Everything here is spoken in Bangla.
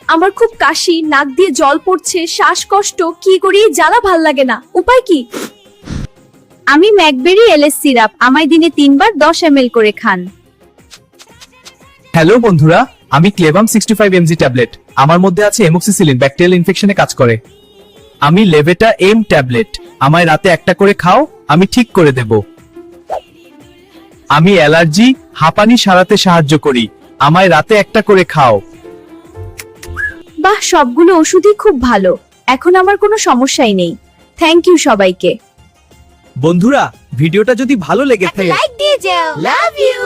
আমার খুব কাশি, নাক দিয়ে জল পড়ছে, শ্বাসকষ্ট, কি করি জ্বালা ভাল লাগে না, উপায় কি? আমি ম্যাকবেরি এলএস সিরাপ, আমায় দিনে 3 বার 10 ml করে খান। হ্যালো বন্ধুরা, আমি ক্লেভাম 65 mg ট্যাবলেট। আমার মধ্যে আছে এমোক্সিসিলিন, ব্যাকটেরিয়াল ইনফেকশনে কাজ করে। আমি লেভেটা এম ট্যাবলেট, আমায় রাতে একটা করে খাও, আমি ঠিক করে দেব। আমি অ্যালার্জি, হাঁপানি সারাতে সাহায্য করি, আমায় রাতে একটা করে খাও। বাহ, সবগুলো ওষুধই খুব ভালো, এখন আমার কোনো সমস্যাই নেই। থ্যাংক ইউ সবাইকে। বন্ধুরা, ভিডিওটা যদি ভালো লেগে থাকে লাইক দিয়ে যাও। Love you.